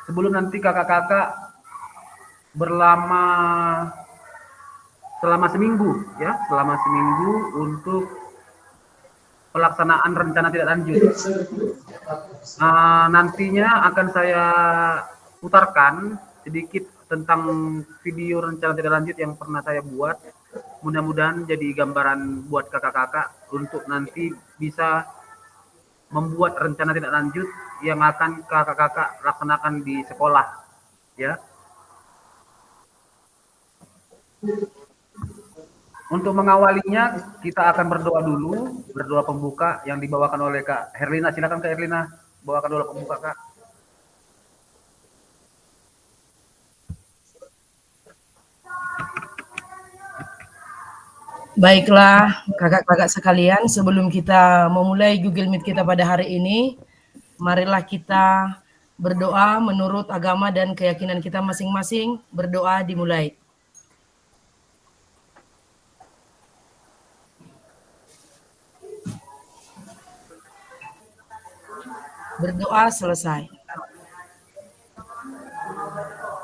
sebelum nanti kakak-kakak selama seminggu ya, selama seminggu untuk pelaksanaan rencana tidak lanjut. Nantinya akan saya putarkan sedikit tentang video rencana tidak lanjut yang pernah saya buat. Mudah-mudahan jadi gambaran buat kakak-kakak untuk nanti bisa membuat rencana tidak lanjut yang akan kakak-kakak laksanakan di sekolah, ya. Untuk mengawalinya, kita akan berdoa dulu, berdoa pembuka yang dibawakan oleh Kak Herlina. Silakan Kak Herlina, bawakan doa pembuka, Kak. Baiklah, kakak-kakak sekalian, sebelum kita memulai Google Meet kita pada hari ini, marilah kita berdoa menurut agama dan keyakinan kita masing-masing. Berdoa dimulai. Berdoa selesai.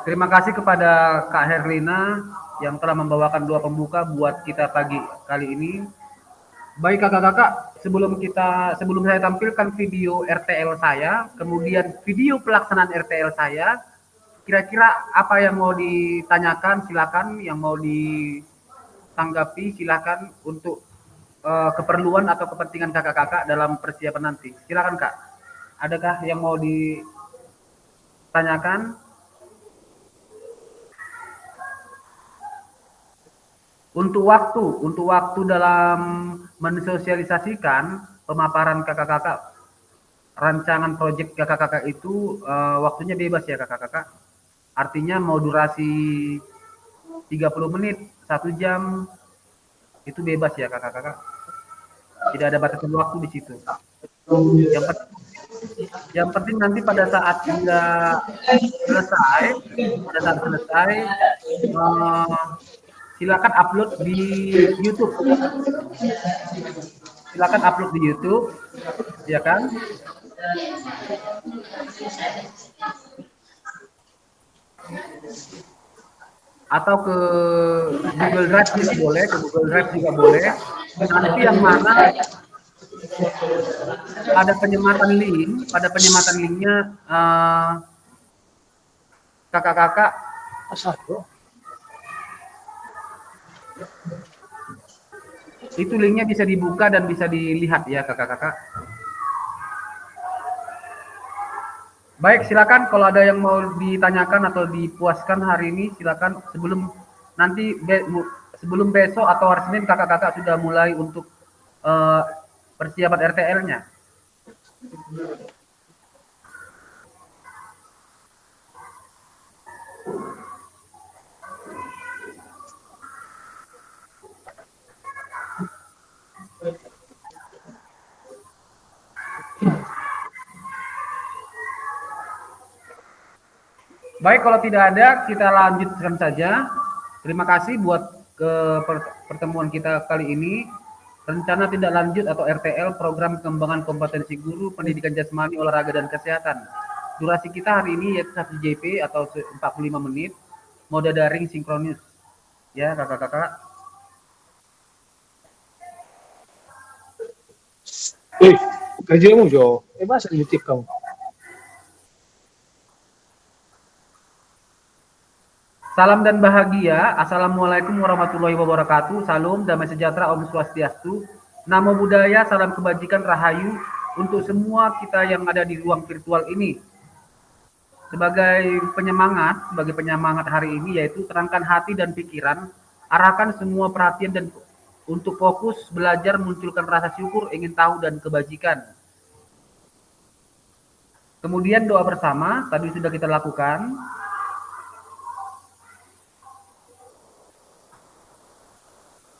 Terima kasih kepada Kak Herlina yang telah membawakan doa pembuka buat kita pagi kali ini. Baik kakak-kakak, sebelum saya tampilkan video RTL saya, kemudian video pelaksanaan RTL saya, kira-kira apa yang mau ditanyakan silakan, yang mau ditanggapi silakan untuk keperluan atau kepentingan kakak-kakak dalam persiapan nanti. Silakan Kak. Adakah yang mau ditanyakan? Untuk waktu dalam mensosialisasikan pemaparan kakak-kakak, rancangan proyek kakak-kakak itu waktunya bebas ya kakak-kakak. Artinya mau durasi 30 menit, 1 jam, itu bebas ya kakak-kakak. Tidak ada batasan waktu di situ. Yang penting nanti pada saat selesai, silakan upload di YouTube. Silakan upload di YouTube, ya kan? Atau ke Google Drive juga boleh, Nanti yang mana pada penyematan linknya kakak-kakak itu linknya bisa dibuka dan bisa dilihat ya kakak-kakak. Baik, silakan kalau ada yang mau ditanyakan atau dipuaskan hari ini silakan sebelum besok atau hari Senin kakak-kakak sudah mulai untuk persiapan RTL-nya. Baik, kalau tidak ada, kita lanjutkan saja. Terima kasih buat pertemuan kita kali ini. Rencana tindak lanjut atau RTL, Program Pengembangan Kompetensi Guru, Pendidikan Jasmani, Olahraga, dan Kesehatan. Durasi kita hari ini yaitu 1 JP atau 45 menit, mode daring sinkronus. Ya, kakak-kakak. Kerjamu Jo, masa YouTube kamu? Salam dan bahagia. Assalamualaikum warahmatullahi wabarakatuh. Salam, damai sejahtera, Om Swastiastu. Namo Buddhaya, salam kebajikan, rahayu untuk semua kita yang ada di ruang virtual ini. Sebagai penyemangat hari ini yaitu terangkan hati dan pikiran, arahkan semua perhatian dan untuk fokus belajar, munculkan rasa syukur, ingin tahu dan kebajikan. Kemudian doa bersama, tadi sudah kita lakukan.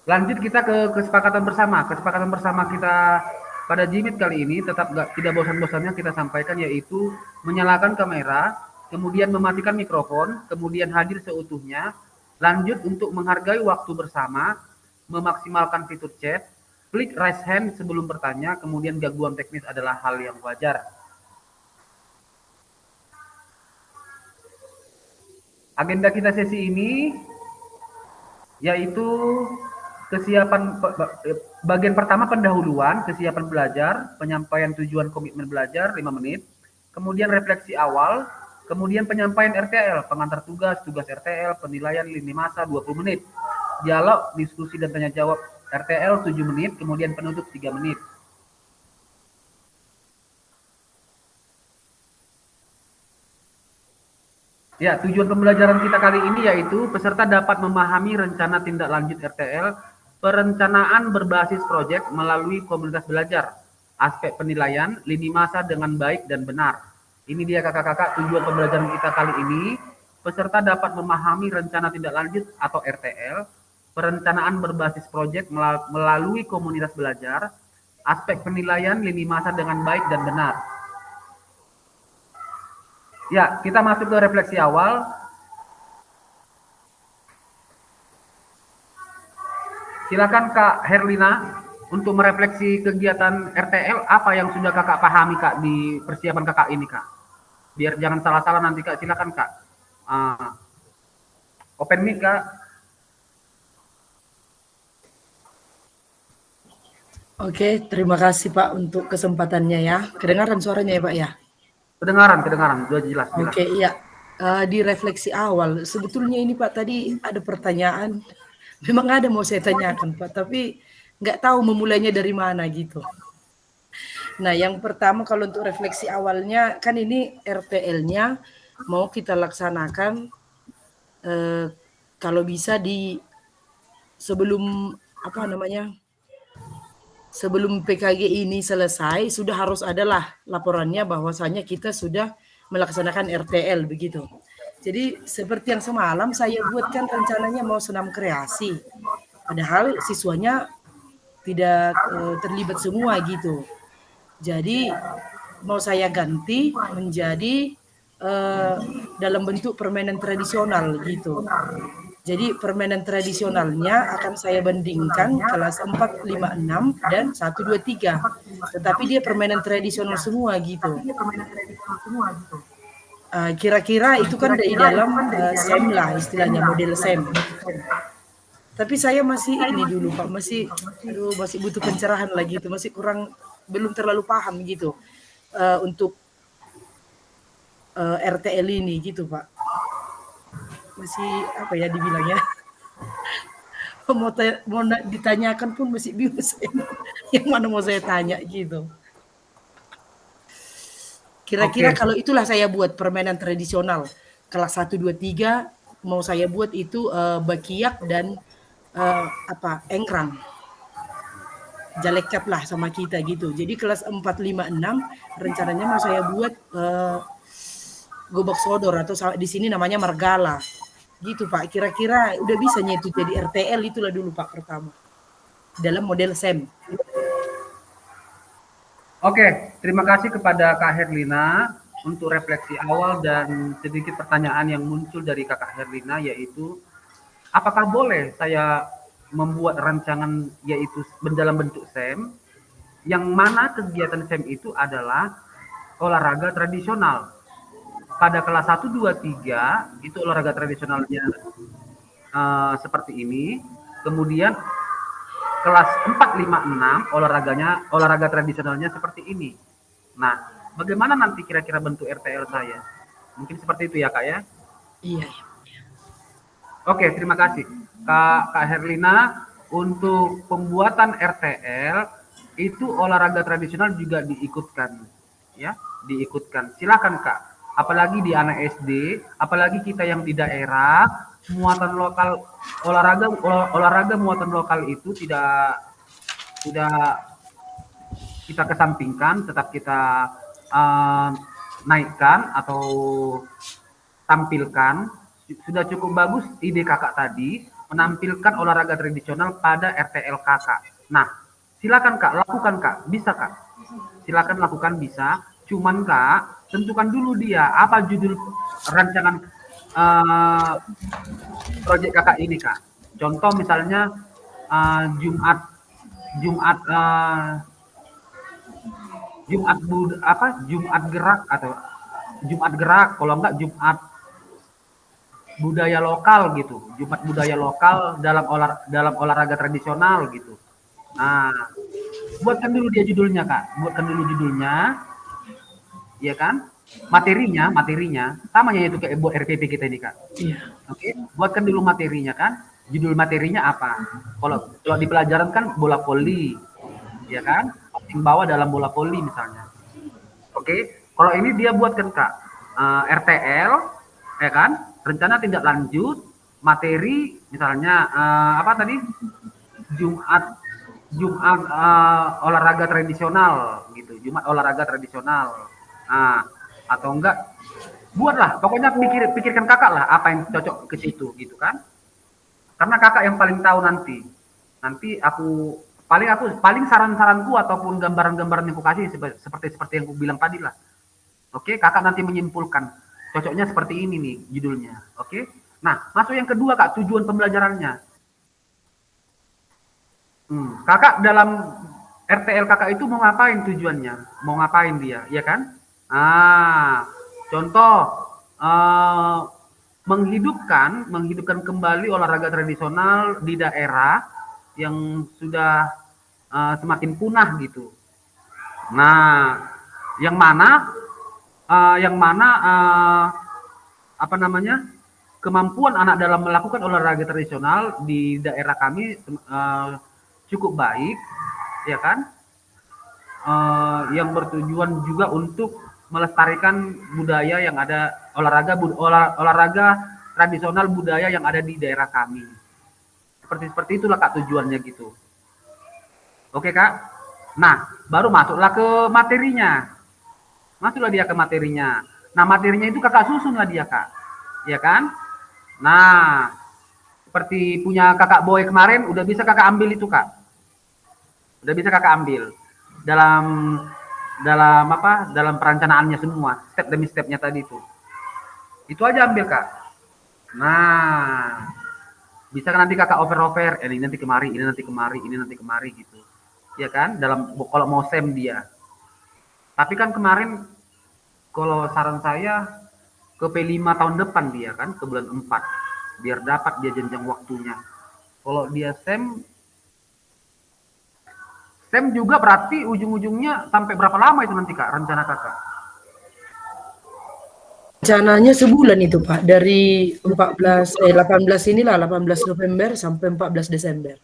Lanjut kita ke kesepakatan bersama. Kesepakatan bersama kita pada Jimit kali ini tetap tidak bosan-bosannya kita sampaikan yaitu menyalakan kamera, kemudian mematikan mikrofon, kemudian hadir seutuhnya, lanjut untuk menghargai waktu bersama, memaksimalkan fitur chat, klik raise hand sebelum bertanya, kemudian gangguan teknis adalah hal yang wajar. Agenda kita sesi ini yaitu bagian pertama pendahuluan, kesiapan belajar, penyampaian tujuan komitmen belajar 5 menit, kemudian refleksi awal, kemudian penyampaian RTL, pengantar tugas RTL, penilaian lini masa 20 menit, dialog, diskusi dan tanya jawab RTL 7 menit, kemudian penutup 3 menit. Ya, tujuan pembelajaran kita kali ini yaitu peserta dapat memahami rencana tindak lanjut RTL, perencanaan berbasis proyek melalui komunitas belajar, aspek penilaian, lini masa dengan baik dan benar. Ini dia kakak-kakak tujuan pembelajaran kita kali ini. Peserta dapat memahami rencana tindak lanjut atau RTL, perencanaan berbasis proyek melalui komunitas belajar, aspek penilaian, lini masa dengan baik dan benar. Ya, kita masuk ke refleksi awal. Silakan Kak Herlina untuk merefleksi kegiatan RTL, apa yang sudah kakak pahami Kak di persiapan kakak ini Kak. Biar jangan salah-salah nanti Kak, silakan Kak. Open mic Kak. Oke, terima kasih Pak untuk kesempatannya ya. Kedengaran suaranya ya Pak ya? Kedengaran, sudah jelas. Oke, iya. Di refleksi awal, sebetulnya ini Pak tadi ada pertanyaan, memang ada mau saya tanyakan Pak, tapi nggak tahu memulainya dari mana gitu. Nah, yang pertama kalau untuk refleksi awalnya, kan ini RTL-nya mau kita laksanakan kalau bisa di sebelum sebelum PKG ini selesai sudah harus adalah laporannya bahwasanya kita sudah melaksanakan RTL begitu. Jadi seperti yang semalam saya buatkan rencananya mau senam kreasi, padahal siswanya tidak terlibat semua gitu. Jadi mau saya ganti menjadi dalam bentuk permainan tradisional gitu. Jadi permainan tradisionalnya akan saya bandingkan kelas 4, 5, 6 dan 1, 2, 3. Tetapi dia permainan tradisional semua gitu. Kira-kira itu kan dari dalam SEM lah istilahnya, model SEM. Tapi saya masih ini dulu Pak, masih butuh pencerahan lagi itu, masih belum terlalu paham gitu untuk RTL ini gitu Pak. Masih apa ya dibilangnya, mau ditanyakan pun masih bingung saya. Yang mana mau saya tanya gitu. Kira-kira kalau itulah saya buat permainan tradisional kelas 1, 2, 3 mau saya buat itu bakiak dan engkrang. Jalekap lah sama kita gitu. Jadi kelas 4, 5, 6 rencananya mau saya buat gobak sodor atau di sini namanya margala. Gitu Pak, kira-kira udah bisanya itu jadi RTL itulah dulu Pak pertama. Dalam model SEM. Oke, terima kasih kepada Kak Herlina untuk refleksi awal dan sedikit pertanyaan yang muncul dari Kakak Herlina, yaitu apakah boleh saya membuat rancangan yaitu dalam bentuk SEM, yang mana kegiatan SEM itu adalah olahraga tradisional. Pada kelas 1, 2, 3 itu olahraga tradisionalnya seperti ini. Kemudian kelas 4, 5, 6 olahraga tradisionalnya seperti ini. Nah, bagaimana nanti kira-kira bentuk RTL saya? Mungkin seperti itu ya Kak ya? Iya. Oke, terima kasih Kak Herlina. Untuk pembuatan RTL itu olahraga tradisional juga diikutkan, ya, diikutkan. Silakan Kak. Apalagi di anak SD, apalagi kita yang di daerah, muatan lokal olahraga muatan lokal itu tidak kita kesampingkan, tetap kita naikkan atau tampilkan. Sudah cukup bagus ide kakak tadi menampilkan olahraga tradisional pada RTL kakak. Nah, silakan Kak, lakukan Kak, bisa Kak. Silakan lakukan bisa. Cuman Kak, tentukan dulu dia apa judul rancangan proyek kakak ini Kak. Contoh misalnya Jumat gerak atau Jumat gerak, kalau enggak budaya lokal gitu, Jumat budaya lokal dalam olahraga tradisional gitu. Nah, buatkan dulu dia judulnya Kak, buatkan dulu judulnya, ya kan? Materinya, samanya itu kayak buat RPP kita ini Kak. Iya. Oke, buatkan dulu materinya kan. Judul materinya apa? Kalau di pelajaran kan bola voli, ya kan? Paling bawah dalam bola voli misalnya. Oke, kalau ini dia buatkan Kak, RTL, ya kan? Rencana tindak lanjut materi misalnya apa tadi? Jumat Jumat olahraga tradisional gitu, Jumat olahraga tradisional. Nah, atau enggak buatlah, pokoknya pikirkan kakak lah apa yang cocok ke situ gitu kan? Karena kakak yang paling tahu nanti. Nanti aku paling saran-saranku ataupun gambaran-gambaran yang aku kasih seperti yang aku bilang tadi lah. Oke, kakak nanti menyimpulkan cocoknya seperti ini nih judulnya. Oke. Nah, masuk yang kedua Kak, tujuan pembelajarannya. Kakak dalam RTL kakak itu mau ngapain tujuannya? Mau ngapain dia, ya kan? Contoh menghidupkan kembali olahraga tradisional di daerah yang sudah semakin punah gitu. Nah, yang mana apa namanya? Kemampuan anak dalam melakukan olahraga tradisional di daerah kami cukup baik, ya kan? Yang bertujuan juga untuk melestarikan budaya yang ada olahraga tradisional budaya yang ada di daerah kami. Seperti itulah Kak tujuannya gitu. Oke Kak. Nah, baru masuklah ke materinya. Masuklah dia ke materinya. Nah, materinya itu Kakak susunlah dia Kak. Ya kan? Nah, seperti punya Kakak Boy kemarin udah bisa Kakak ambil itu Kak. Udah bisa Kakak ambil dalam perencanaannya semua, step demi stepnya tadi itu aja ambil Kak. Nah, bisa kan nanti Kakak over ini nanti kemari, ini nanti kemari, ini nanti kemari gitu, ya kan? Kalau mau sem dia. Tapi kan kemarin kalau saran saya ke P5 tahun depan dia kan, ke bulan 4 biar dapat dia jenjang waktunya. Kalau dia sem juga berarti ujung-ujungnya sampai berapa lama itu nanti Kak, rencana Kakak? Rencananya sebulan itu Pak, dari 18 inilah, 18 November sampai 14 Desember.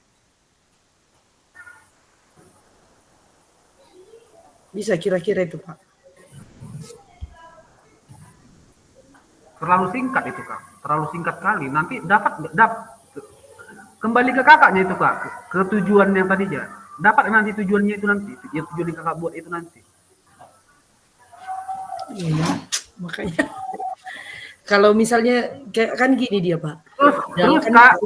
Bisa kira-kira itu Pak. Terlalu singkat itu Kak, terlalu singkat kali. Nanti dapat kembali ke kakaknya itu Kak, ke tujuan yang tadi ya. Dapat nanti tujuannya itu nanti, ya tujuan yang Kakak buat itu nanti. Iya, makanya kalau misalnya kan gini dia Pak. Terus Kak,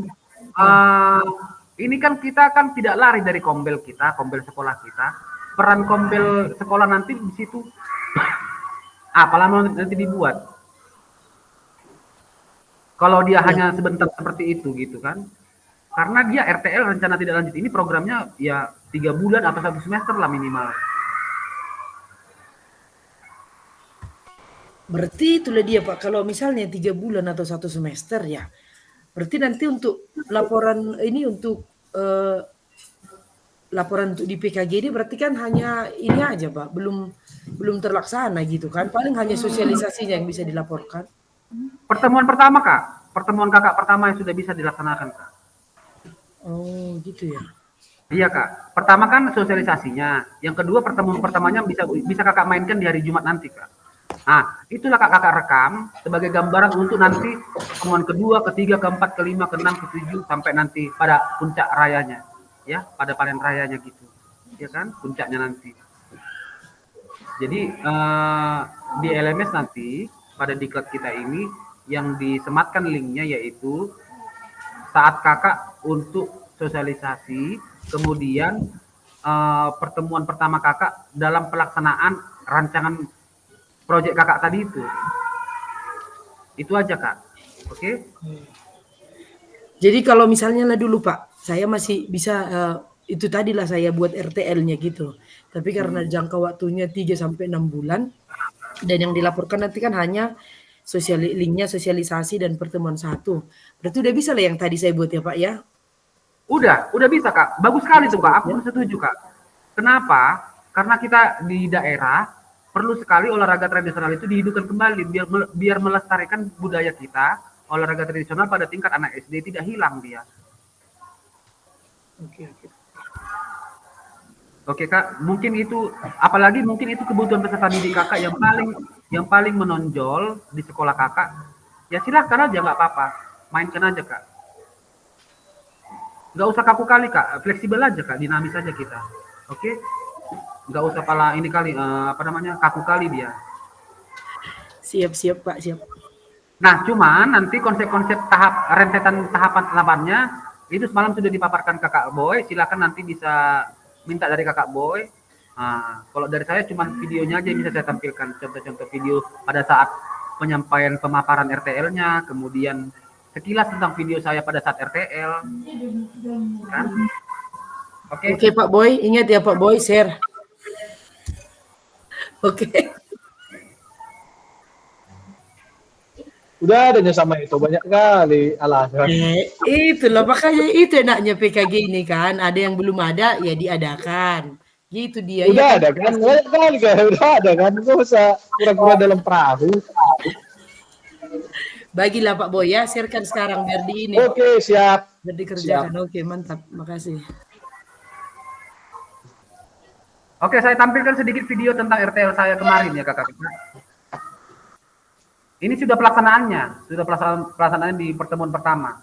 ini kan kita kan tidak lari dari kombel sekolah kita. Peran kombel sekolah nanti di situ apa lama nanti dibuat? Kalau dia hanya sebentar seperti itu gitu kan? Karena dia RTL rencana tidak lanjut ini programnya ya 3 bulan atau 1 semester lah minimal. Berarti itulah dia Pak, kalau misalnya 3 bulan atau 1 semester ya, berarti nanti untuk laporan ini untuk laporan untuk di PKG ini berarti kan hanya ini aja Pak, belum terlaksana gitu kan, paling hanya sosialisasinya yang bisa dilaporkan. Pertemuan pertama Kak, pertemuan kakak pertama yang sudah bisa dilaksanakan Kak. Oh gitu ya. Iya Kak, pertama kan sosialisasinya, yang kedua pertemuan pertamanya bisa Kakak mainkan di hari Jumat nanti Kak. Nah, itulah kakak rekam sebagai gambaran untuk nanti pertemuan kedua, ketiga, keempat, kelima, keenam, ketujuh sampai nanti pada puncak rayanya, ya, pada panen rayanya gitu, ya kan, puncaknya nanti. Jadi di LMS nanti pada diklat kita ini yang disematkan linknya yaitu saat kakak untuk sosialisasi, kemudian pertemuan pertama kakak dalam pelaksanaan rancangan proyek kakak tadi itu aja Kak, oke? Jadi kalau misalnya lah dulu Pak, saya masih bisa itu tadilah saya buat RTL-nya gitu. Tapi karena jangka waktunya 3 sampai 6 bulan dan yang dilaporkan nanti kan hanya linknya sosialisasi dan pertemuan 1. Berarti udah bisa lah yang tadi saya buat ya Pak ya? Udah bisa Kak. Bagus sekali tuh Kak. Aku setuju Kak. Kenapa? Karena kita di daerah perlu sekali olahraga tradisional itu dihidupkan kembali biar melestarikan budaya kita. Olahraga tradisional pada tingkat anak SD tidak hilang dia. Oke Kak, mungkin itu apalagi mungkin itu kebutuhan peserta didik Kakak yang paling menonjol di sekolah Kakak. Ya silahkan aja nggak apa-apa, mainkan aja Kak. Nggak usah kaku kali Kak, fleksibel aja Kak, dinamis aja kita. Oke? Nggak usah pala ini kali kaku kali dia. Siap Pak, siap. Nah, cuman nanti konsep-konsep rentetan tahapan-tahapannya itu semalam sudah dipaparkan Kakak Boy. Silakan nanti bisa minta dari Kakak Boy. Nah, kalau dari saya cuman videonya aja yang bisa saya tampilkan, contoh-contoh video pada saat penyampaian pemaparan RTL-nya, kemudian sekilas tentang video saya pada saat RTL. Kan? Oke. Oke Pak Boy, ingat ya Pak Boy, share. Oke. Udah adanya sama itu banyak kali alasan. Itulah makanya itu enaknya PKG ini kan. Ada yang belum ada ya diadakan. Gitu dia. Udah ya, ada kan? Banyak kali kan? Udah ada kan? Nggak usah kura-kura dalam perahu. Bagilah Pak Boy ya, sharekan sekarang biar di ini. Oke, siap. Biar dikerjakan. Oke, mantap. Makasih. Oke, saya tampilkan sedikit video tentang RTL saya kemarin ya Kakak. Ini sudah pelaksanaannya, pelaksanaannya di pertemuan pertama.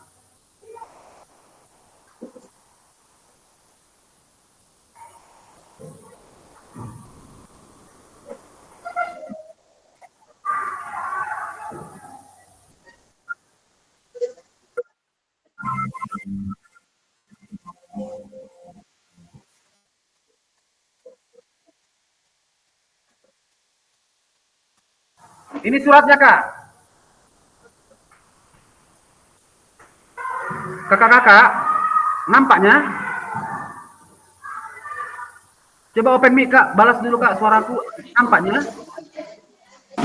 Ini suratnya Kak. Kakak-kakak, nampaknya? Coba open mic Kak, balas dulu Kak suaraku, nampaknya?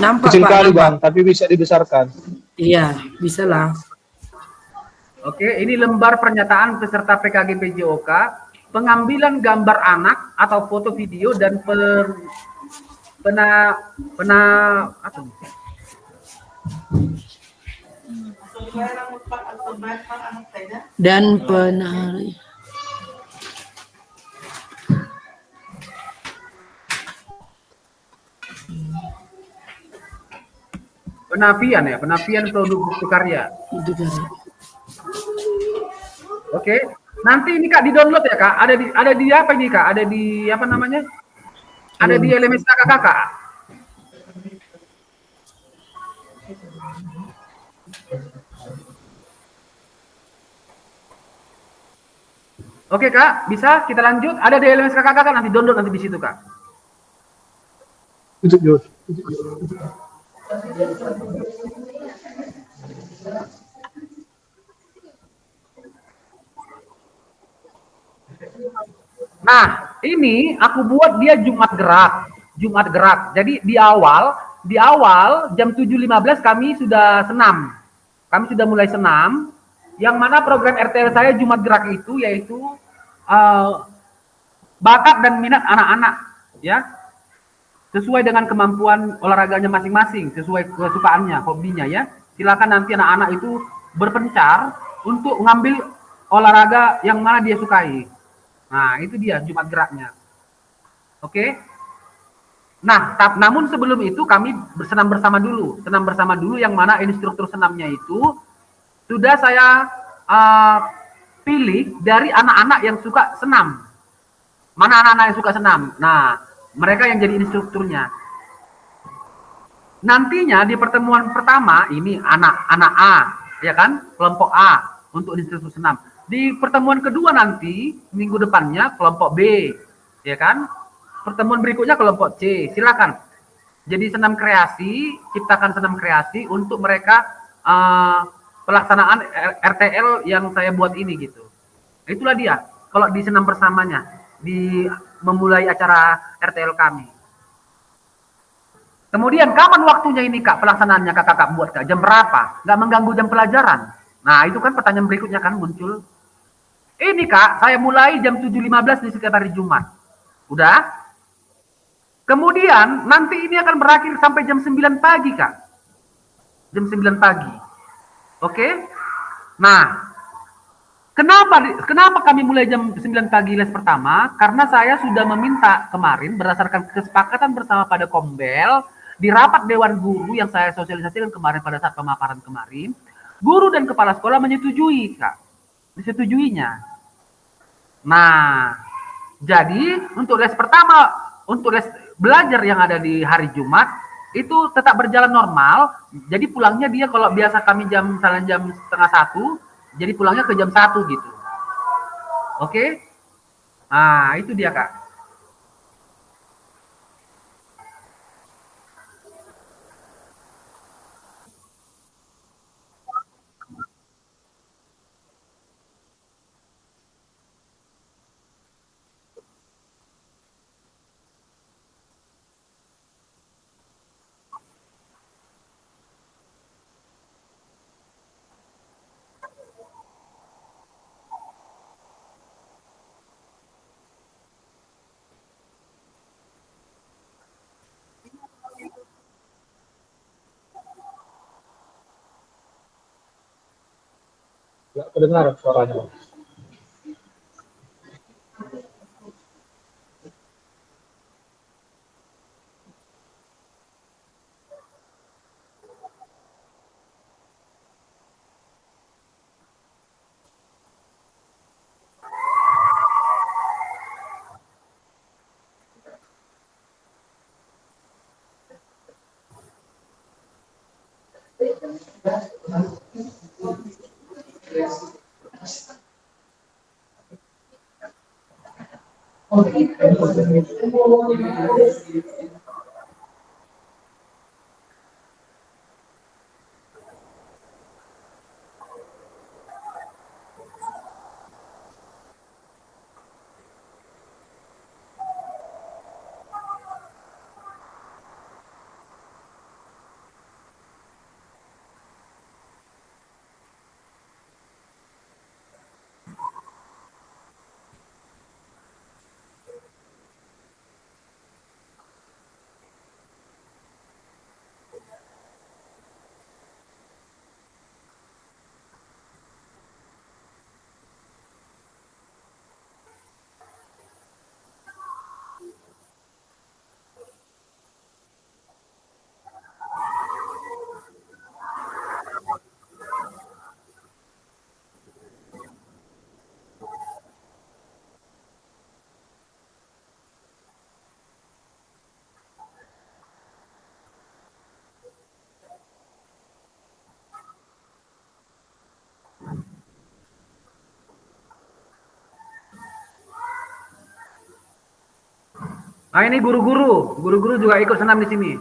Nampak Kecil Pak. kali Bang, tapi bisa dibesarkan. Iya, bisa lah. Oke, ini lembar pernyataan peserta PKG PJOK, pengambilan gambar anak atau foto video dan Dan penari. penafian produk bukti karya. Oke, nanti ini Kak di-download ya Kak. Ada di apa ini Kak? Ada di apa namanya? Ada di LMS Kakak. Oke Kak, bisa kita lanjut. Ada di LMS Kakak nanti download nanti di situ Kak. Tunjuk. Nah, ini aku buat dia Jumat gerak. Jadi di awal jam 7.15 kami sudah senam. Kami sudah mulai senam. Yang mana program RTL saya Jumat gerak itu yaitu bakat dan minat anak-anak, ya. Sesuai dengan kemampuan olahraganya masing-masing, sesuai kesukaannya, hobinya ya. Silakan nanti anak-anak itu berpencar untuk mengambil olahraga yang mana dia sukai. Nah, itu dia Jumat geraknya. Oke. Nah, namun sebelum itu kami bersenam bersama dulu. Senam bersama dulu yang mana instruktur senamnya itu sudah saya pilih dari anak-anak yang suka senam. Mana anak-anak yang suka senam? Nah, mereka yang jadi instrukturnya. Nantinya di pertemuan pertama ini anak A, ya kan? Kelompok A untuk instruktur senam. Di pertemuan kedua nanti minggu depannya kelompok B, ya kan? Pertemuan berikutnya kelompok C. Silakan. Jadi senam kreasi, ciptakan senam kreasi untuk mereka pelaksanaan RTL yang saya buat ini gitu. Itulah dia. Kalau di senam bersamanya di memulai acara RTL kami. Kemudian kapan waktunya ini Kak pelaksanaannya Kakak buat Kak? Jam berapa? Nggak mengganggu jam pelajaran. Nah itu kan pertanyaan berikutnya kan muncul. Ini Kak, saya mulai jam 7.15 di setiap hari Jumat. Udah? Kemudian nanti ini akan berakhir sampai jam 9 pagi Kak. Jam 9 pagi. Oke? Nah, kenapa kami mulai jam 9 pagi les pertama? Karena saya sudah meminta kemarin berdasarkan kesepakatan bersama pada Kombel di rapat Dewan Guru yang saya sosialisasikan kemarin pada saat pemaparan kemarin, guru dan kepala sekolah menyetujui, Kak. Disetujuinya. Nah, jadi untuk les pertama, untuk les belajar yang ada di hari Jumat itu tetap berjalan normal. Jadi pulangnya dia kalau biasa kami misalnya jam setengah 1, jadi pulangnya ke jam 1 gitu. Oke? Nah, itu dia Kak. Nggak kedengar suaranya. Nah, ini guru-guru juga ikut senam di sini.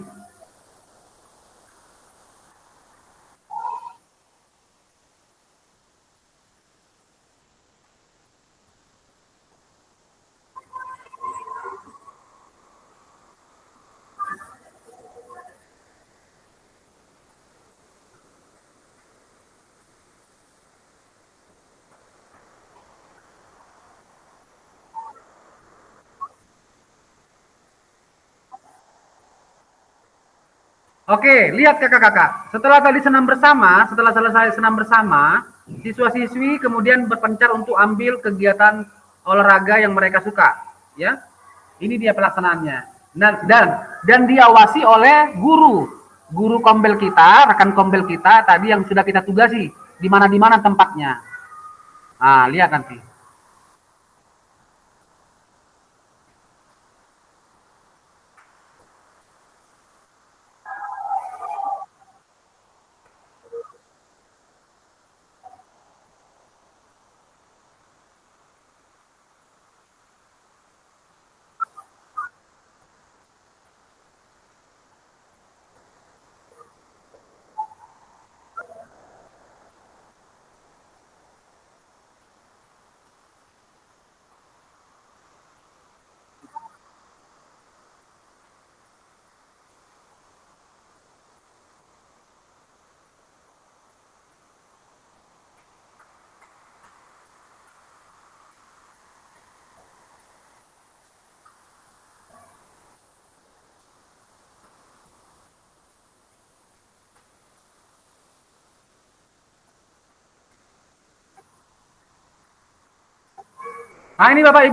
Oke, lihat kakak-kakak. Setelah tadi senam bersama, setelah selesai senam bersama, siswa-siswi kemudian berpencar untuk ambil kegiatan olahraga yang mereka suka. Ya, ini dia pelaksanaannya. Dan diawasi oleh guru kombel kita, rekan kombel kita tadi yang sudah kita tugasi di mana tempatnya. Nah, lihat nanti. Nah ini Bapak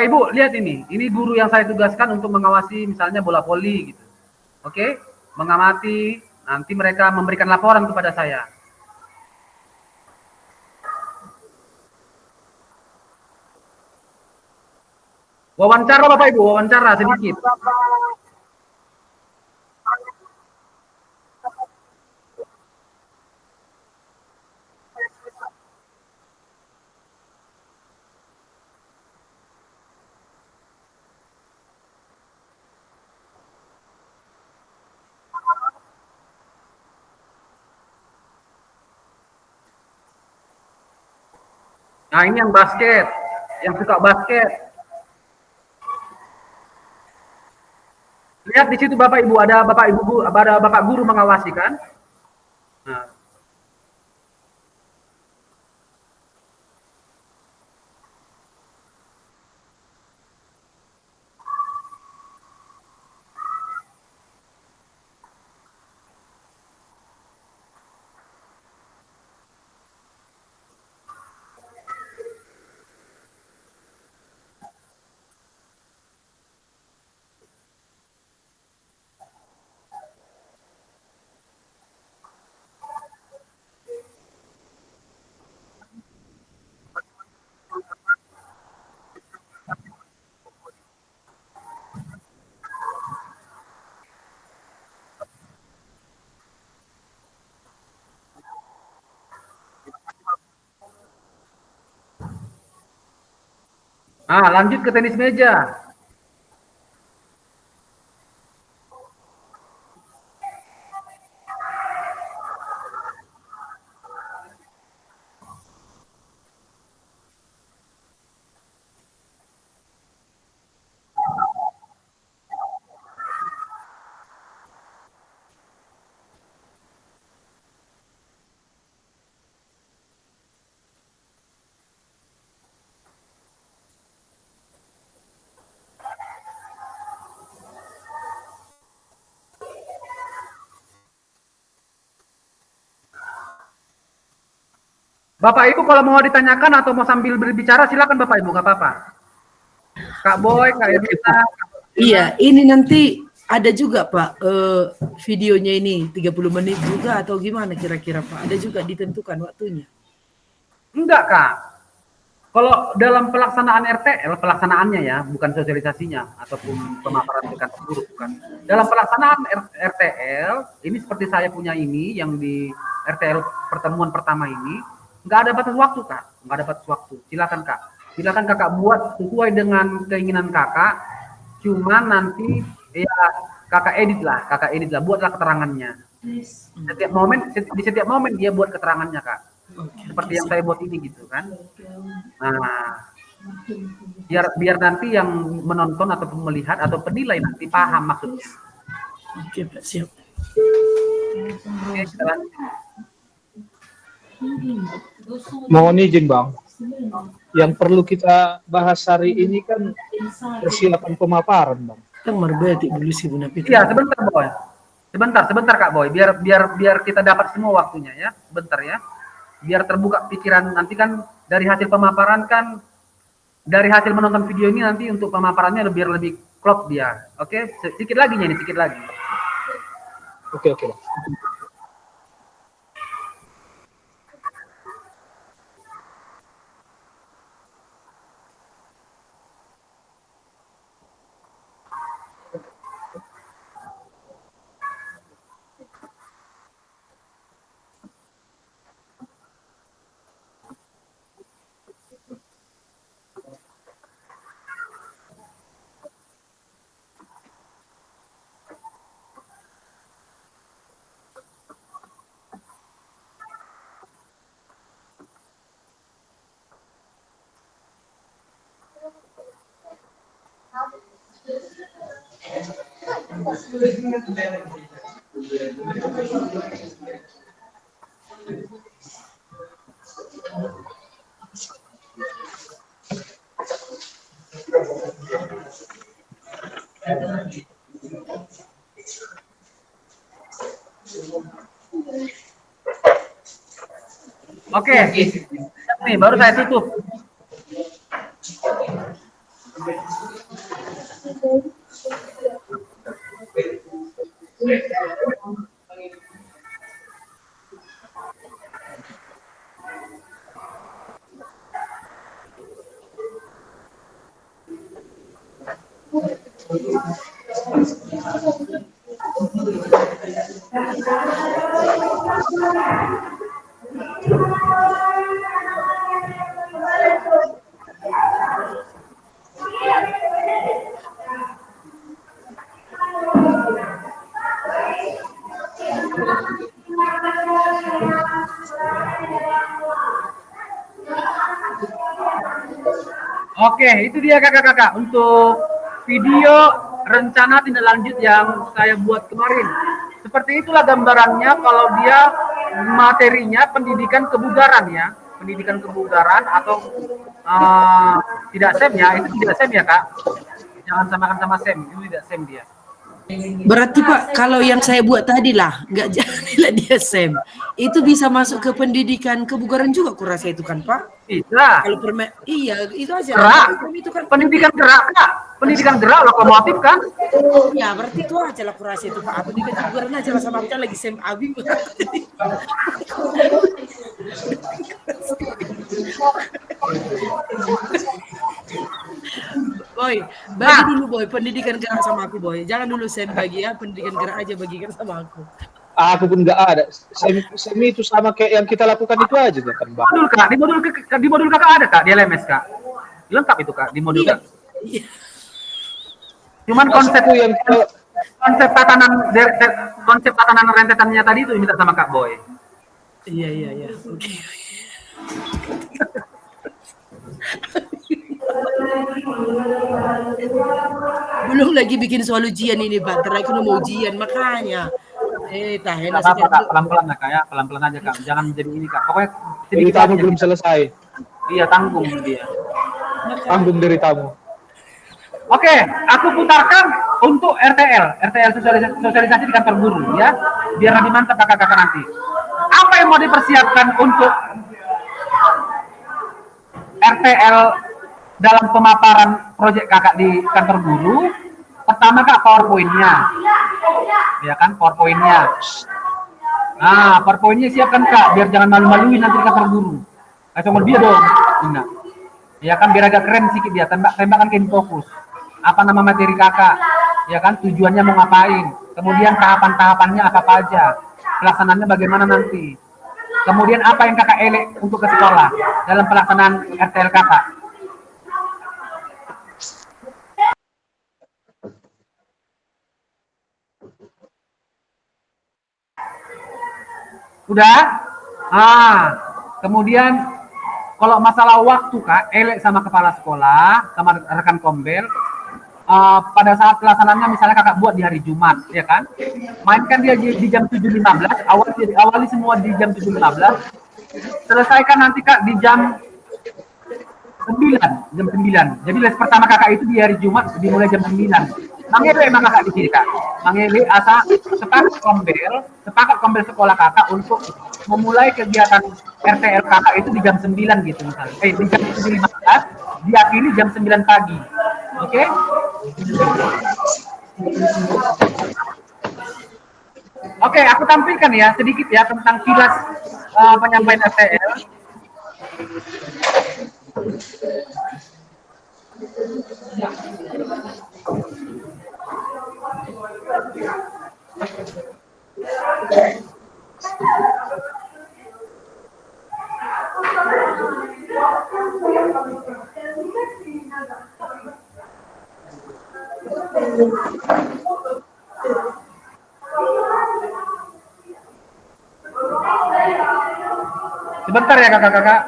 Ibu lihat ini guru yang saya tugaskan untuk mengawasi misalnya bola voli gitu. Oke, mengamati, nanti mereka memberikan laporan kepada saya. Wawancara Bapak Ibu, wawancara sedikit. Nah ini yang basket, yang suka basket. Lihat di situ Bapak Ibu, ada Bapak guru mengawasi kan? Nah. Lanjut ke tenis meja. Bapak Ibu kalau mau ditanyakan atau mau sambil berbicara silakan Bapak Ibu, nggak apa-apa. Kak Boy, Kak Evita. Iya, ini nanti ada juga Pak videonya ini 30 menit juga atau gimana kira-kira Pak? Ada juga ditentukan waktunya? Enggak Kak. Kalau dalam pelaksanaan RTL, pelaksanaannya ya, bukan sosialisasinya ataupun pemaparan dekat guru, bukan. Dalam pelaksanaan RTL, ini seperti saya punya ini yang di RTL pertemuan pertama ini, nggak ada batas waktu Kak, nggak ada batas waktu. Silakan Kak, silakan Kakak buat sesuai dengan keinginan Kakak. Cuman nanti ya Kakak edit lah, buatlah keterangannya. Di setiap momen dia buat keterangannya Kak. Seperti yang saya buat ini gitu kan. Nah, biar nanti yang menonton atau melihat atau penilai nanti paham maksudnya. Oke, Pak, siap. Oke, kita lanjut. Mohon izin Bang, yang perlu kita bahas hari ini kan persiapan pemaparan Bang. Kan marbeti dulu sih Bu Napita. Iya, sebentar Boy. Sebentar Kak Boy, biar kita dapat semua waktunya ya. Sebentar ya. Biar terbuka pikiran, nanti kan dari hasil pemaparan kan, dari hasil menonton video ini nanti untuk pemaparannya lebih klop dia. Oke, sedikit lagi. Oke. Oke. Nih baru saya tutup. Oke, itu dia kakak-kakak untuk video rencana tindak lanjut yang saya buat kemarin. Seperti itulah gambarannya kalau dia materinya pendidikan kebugaran ya, pendidikan kebugaran atau tidak SEM ya, itu tidak SEM ya kak. Jangan samakan sama SEM, itu tidak SEM dia. Berarti Pak, kalau yang saya buat tadi lah, nggak jadilah dia SEM. Itu bisa masuk ke pendidikan kebugaran juga, kurasa itu kan Pak? Bisa. Kalau iya, itu aja. Gerak. Itu kan pendidikan gerak kak. Pendidikan gerak lokomotif kan? Ya, berarti itu aja lah kurasa itu Pak. Pendidikan kebugaran aja lah, sama kita lagi SEM Abi. Boy, bagi dulu Boy, pendidikan gerak sama aku Boy. Jangan dulu SEM bagi ya, pendidikan gerak aja bagikan sama aku. Aku pun nggak ada. Semi itu sama kayak yang kita lakukan itu aja kan Bang. Modul kak, di modul kakak ada kak, di LMS kak. Lengkap itu kak, di modul Iya. kak. Cuman konsep tatanan rentetannya tadi itu minta sama Kak Boy. Iya. Oke. Belum lagi bikin soal ujian ini, Pak. Terakhir mau ujian, makanya. Tahan Kak, pelan-pelan ya Kak ya, pelan-pelan aja Kak. Jangan jadi ini Kak. Pokoknya dari tamu belum selesai. Iya, tanggung dia. Tanggung dari tamu. Oke, aku putarkan untuk RTL sosialisasi di kantor guru ya, biar lebih mantap kakak-kakak nanti. Apa yang mau dipersiapkan untuk RTL dalam pemaparan proyek kakak di kantor guru? Pertama kak, PowerPoint-nya, ya kan, PowerPoint-nya. Nah, PowerPoint-nya siapkan kak, biar jangan malu-maluin nanti di kantor guru. Kayak dia dong, nah. Ya kan, biar agak keren sedikit dia, tembakan ke fokus. Apa nama materi kakak, ya kan, tujuannya mau ngapain, kemudian tahapan-tahapannya apa aja, pelaksanaannya bagaimana nanti, kemudian apa yang kakak elek untuk ke sekolah dalam pelaksanaan RTL kakak. Udah? Kemudian kalau masalah waktu kak, elek sama kepala sekolah, sama rekan kombel, pada saat pelaksanaannya misalnya kakak buat di hari Jumat, ya kan? Mainkan dia di jam 7.15, awali semua di jam 7.15, selesaikan nanti kak di jam 9. Jadi les pertama kakak itu di hari Jumat dimulai jam 9. Mangewe emang kakak di sini kak. Mangewe asa sepakat kombel sekolah kakak untuk memulai kegiatan RTL kakak itu di jam 9 gitu misalnya. Di jam 7.15, diakhiri jam 9 pagi. Oke? Oke, aku tampilkan ya sedikit ya tentang kilas penyampaian RTL. Sebentar ya kakak-kakak.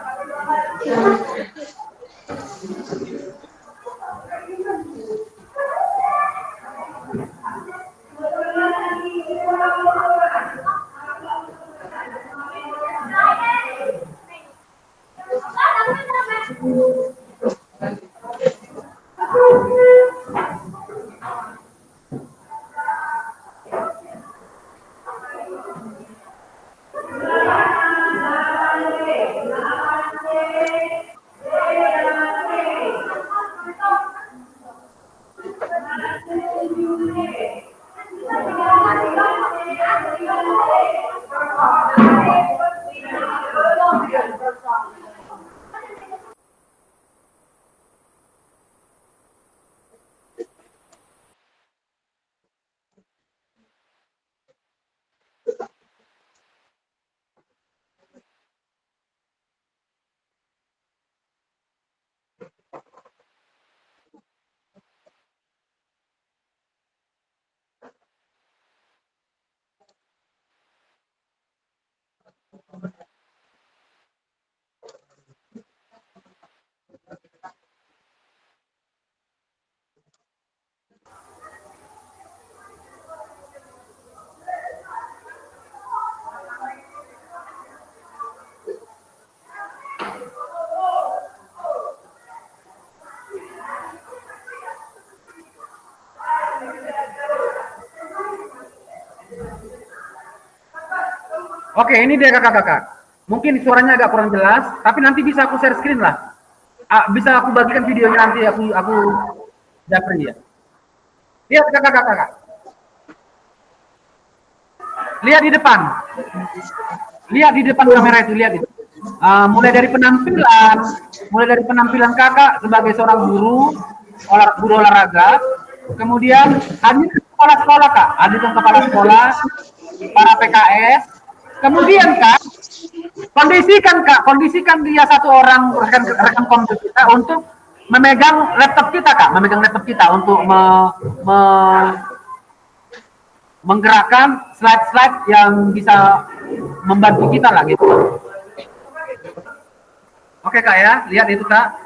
Oke, ini dia kakak-kakak. Mungkin suaranya agak kurang jelas, tapi nanti bisa aku share screen lah. Bisa aku bagikan videonya nanti aku japri ya. Lihat kakak-kakak. Lihat di depan. Lihat di depan kamera itu, lihat itu. Mulai dari penampilan kakak sebagai seorang guru olahraga, kemudian hadir kepala sekolah kak, hadirkan kepala sekolah, para PKS, kemudian kak, kondisikan dia satu orang rekan komputer kita untuk memegang laptop kita untuk menggerakkan slide-slide yang bisa membantu kita lah gitu. Oke kak ya, lihat itu kak.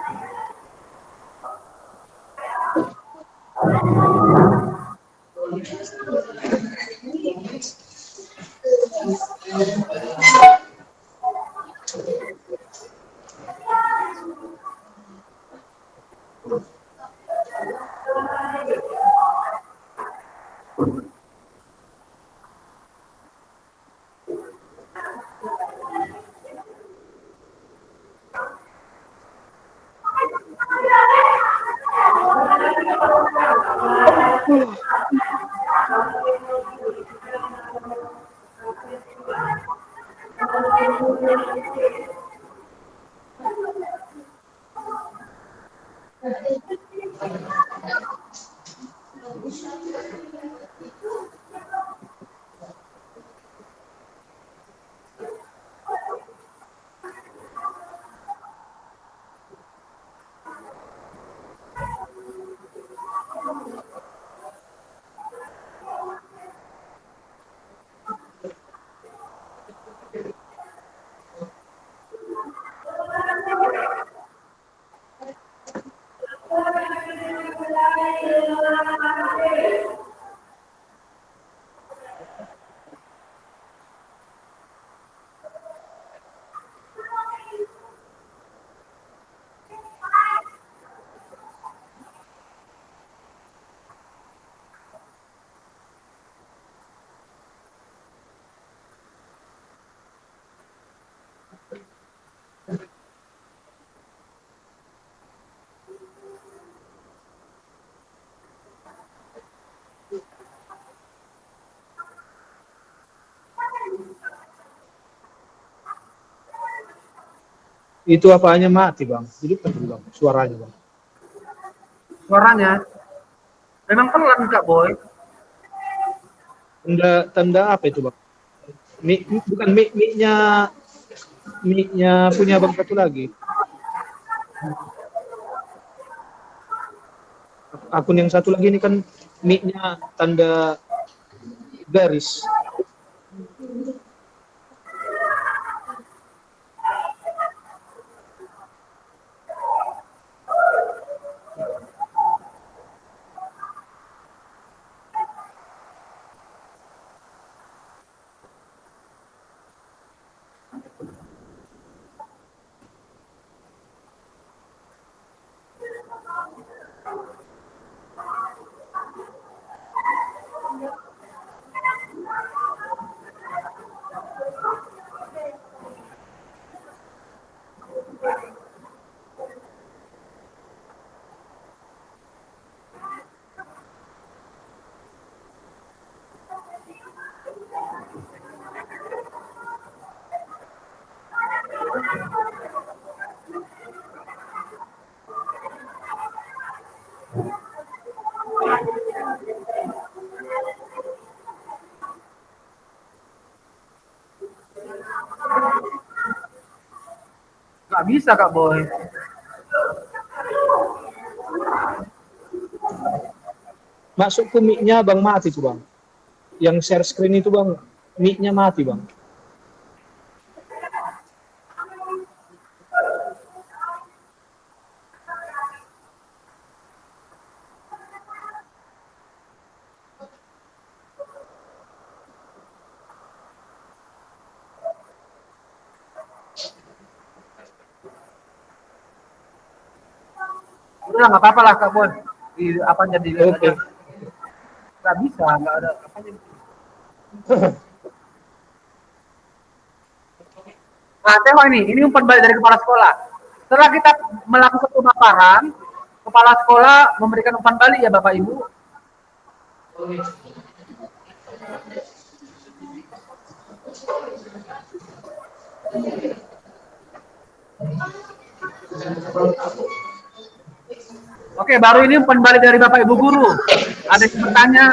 Itu apanya mati bang? Hidupkan dulu bang, suaranya bang. Suaranya memang pelan kak boy. Tanda apa itu bang? Bukan mic-nya punya bang satu lagi. Akun yang satu lagi ini kan mic-nya tanda garis. Nggak bisa kak boy. Masuk ke mic-nya bang mati tuh bang. Yang share screen itu bang, mic-nya mati bang. Udah nggak apa-apa lah kak boy. Apa jadi Oke. nggak bisa, nggak ada apanya. Nah, tengok ini umpan balik dari kepala sekolah. Setelah kita melakukan pemaparan, kepala sekolah memberikan umpan balik ya Bapak Ibu. Oke, baru ini umpan balik dari Bapak Ibu guru. Ada yang bertanya?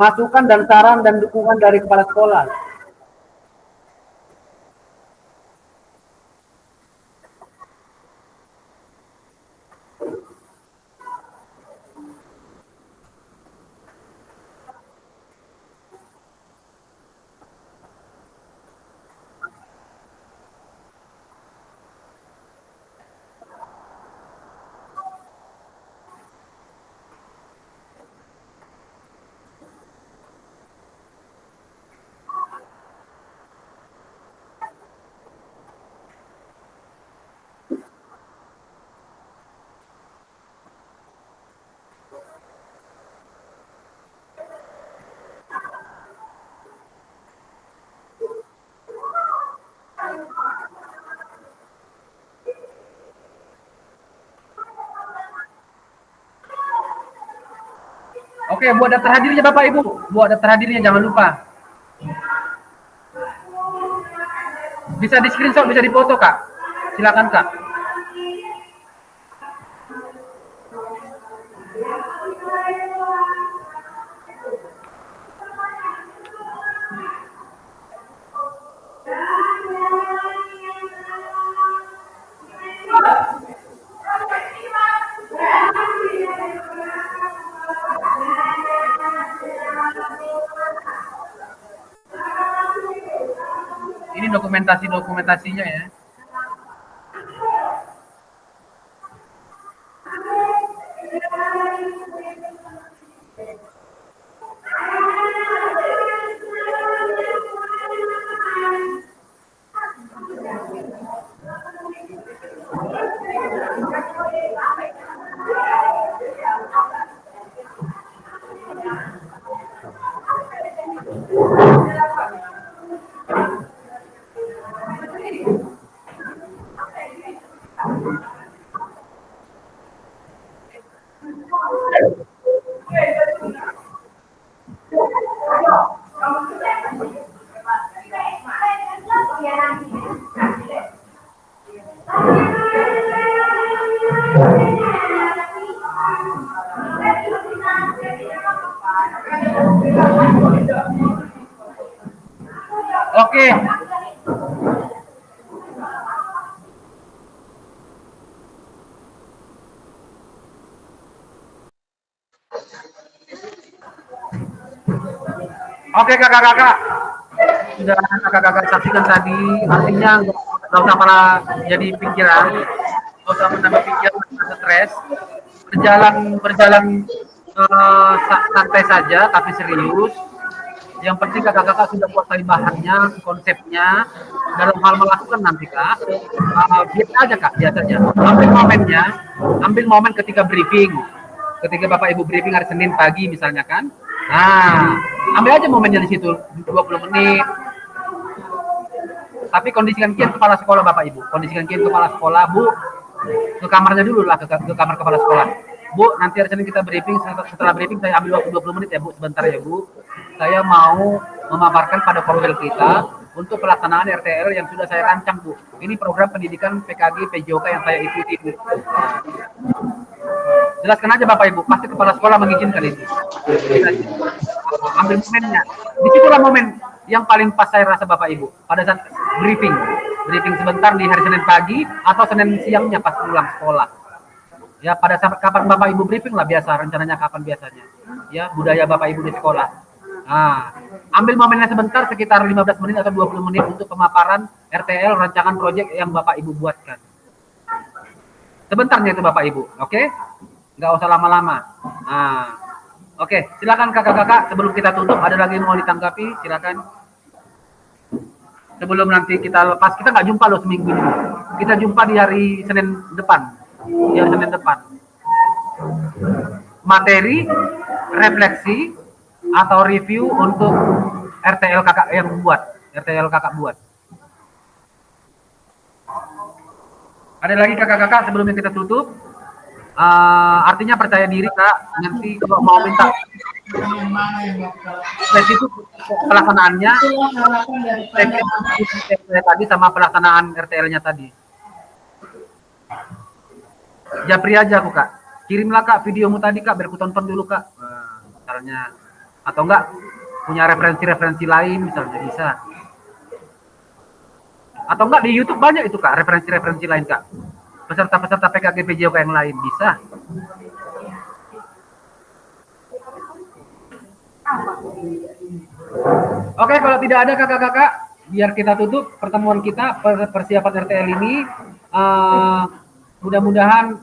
Masukan dan saran dan dukungan dari kepala sekolah. Oke, buat daftar hadirnya Bapak Ibu. Buat daftar hadirnya jangan lupa. Bisa di screenshot, bisa dipoto Kak. Silakan Kak. Ini dokumentasinya ya. Oke. Oke kakak-kakak, sudah kakak-kakak saksikan tadi, artinya nggak usah malah jadi pikiran, nggak usah menambah pikiran, stres, berjalan santai saja tapi serius. Yang penting kakak-kakak sudah kuasai bahannya, konsepnya, dalam hal melakukan nanti kak, biasa aja kak, biasanya. Ambil momen ketika briefing. ketika Bapak Ibu briefing hari Senin pagi misalnya kan. Nah, ambil aja momennya di situ 20 menit. Tapi kondisikan kian kepala sekolah Bapak Ibu. Kondisikan kian kepala sekolah, Bu. Ke kamarnya dulu lah, ke kamar kepala sekolah. Bu, nanti hari Senin kita briefing, setelah briefing saya ambil waktu 20 menit ya Bu, sebentar ya Bu. Saya mau memaparkan pada formel kita untuk pelaksanaan RTL yang sudah saya rancang Bu. Ini program pendidikan PKG PJOK yang saya ikuti Bu. Jelaskan aja Bapak Ibu, pasti kepala sekolah mengizinkan itu. Ambil momennya. Disitulah momen yang paling pas saya rasa Bapak Ibu, pada saat briefing sebentar di hari Senin pagi atau Senin siangnya pas pulang sekolah. Ya pada saat kapan Bapak Ibu briefing lah biasa, rencananya kapan biasanya. Ya budaya Bapak Ibu di sekolah. Nah, ambil momennya sebentar sekitar 15 menit atau 20 menit untuk pemaparan RTL rancangan proyek yang Bapak Ibu buatkan. Sebentarnya itu Bapak Ibu, oke? Nggak usah lama-lama. Nah, oke, silakan kakak-kakak sebelum kita tutup ada lagi yang mau ditanggapi, silakan. Sebelum nanti kita lepas, kita nggak jumpa loh seminggu ini. Kita jumpa di hari Senin depan. Di hari Senin depan. Materi, refleksi, atau review untuk RTL kakak yang buat. RTL kakak buat. Ada lagi kakak-kakak sebelum kita tutup? Artinya percaya diri Kak, nanti kalau mau minta spesifik pelaksanaannya tadi sama pelaksanaan RTL-nya tadi. Japri aja aku Kak, kirimlah Kak videomu tadi Kak, biar aku tonton dulu Kak. Misalnya, atau enggak punya referensi-referensi lain misalnya bisa. Atau enggak di YouTube banyak itu Kak, referensi-referensi lain Kak. Peserta-peserta PKG PJOK yang lain bisa. Oke, kalau tidak ada kakak-kakak, biar kita tutup pertemuan kita persiapan RTL ini. Mudah-mudahan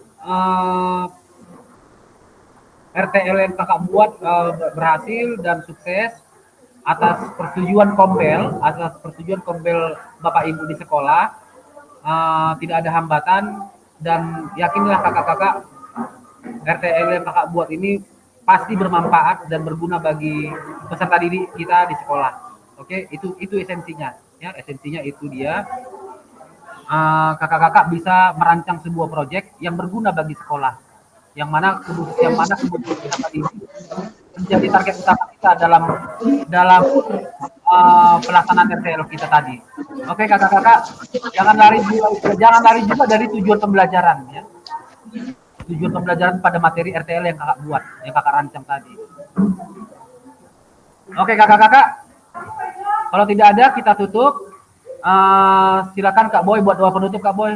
RTL yang kakak buat berhasil dan sukses atas persetujuan Kombel Bapak Ibu di sekolah. Tidak ada hambatan. Dan yakinlah kakak-kakak, RTL yang kakak buat ini pasti bermanfaat dan berguna bagi peserta didik kita di sekolah. Oke, itu esensinya. Ya, esensinya itu dia. Kakak-kakak bisa merancang sebuah proyek yang berguna bagi sekolah. Yang mana kebutuhan kita tadi menjadi target utama kita dalam pelaksanaan RTL kita tadi. Oke kakak-kakak, jangan lari juga dari tujuan pembelajaran ya. Tujuan pembelajaran pada materi RTL yang kakak buat, yang kakak rancang tadi. Oke kakak-kakak, kalau tidak ada kita tutup. Silakan Kak Boy buat doa penutup Kak Boy.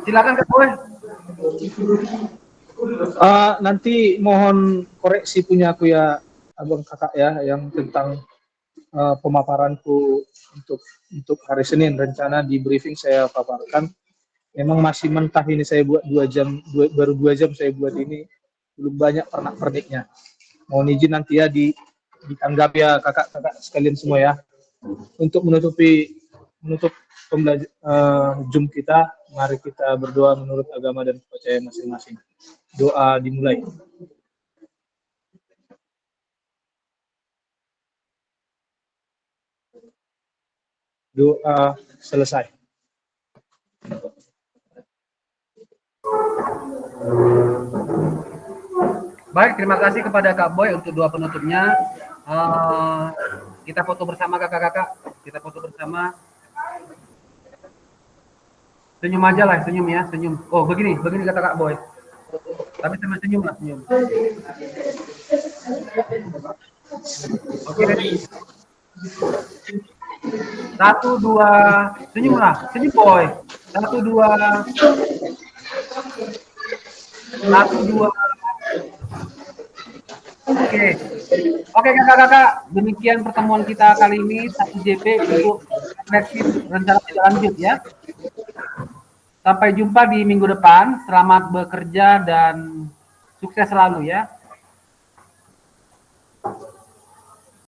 Silakan Kak Boy. Nanti mohon koreksi punya aku ya abang kakak ya, yang tentang pemaparanku untuk hari Senin. Rencana di briefing saya paparkan. Memang masih mentah ini, saya buat 2 jam, baru 2 jam saya buat ini, belum banyak pernak-perniknya. Mohon izin nanti ya ditanggap ya kakak-kakak sekalian semua ya. Untuk menutup Zoom kita, mari kita berdoa menurut agama dan kepercayaan masing-masing. Doa dimulai. Doa selesai. Baik, terima kasih kepada Kak Boy untuk doa penutupnya. Kita foto bersama kakak-kakak. Kita foto bersama. Senyum aja lah, senyum ya, senyum. Oh, begini kata Kak Boy. Tapi sambil senyum lah, senyum. Oke, ready. 1, 2, senyum lah, senyum Boy. 1, 2. 1, 2. Oke kakak-kakak, demikian pertemuan kita kali ini 1 JP untuk refleksi rencana kita lanjut ya. Sampai jumpa di minggu depan. Selamat bekerja dan sukses selalu ya.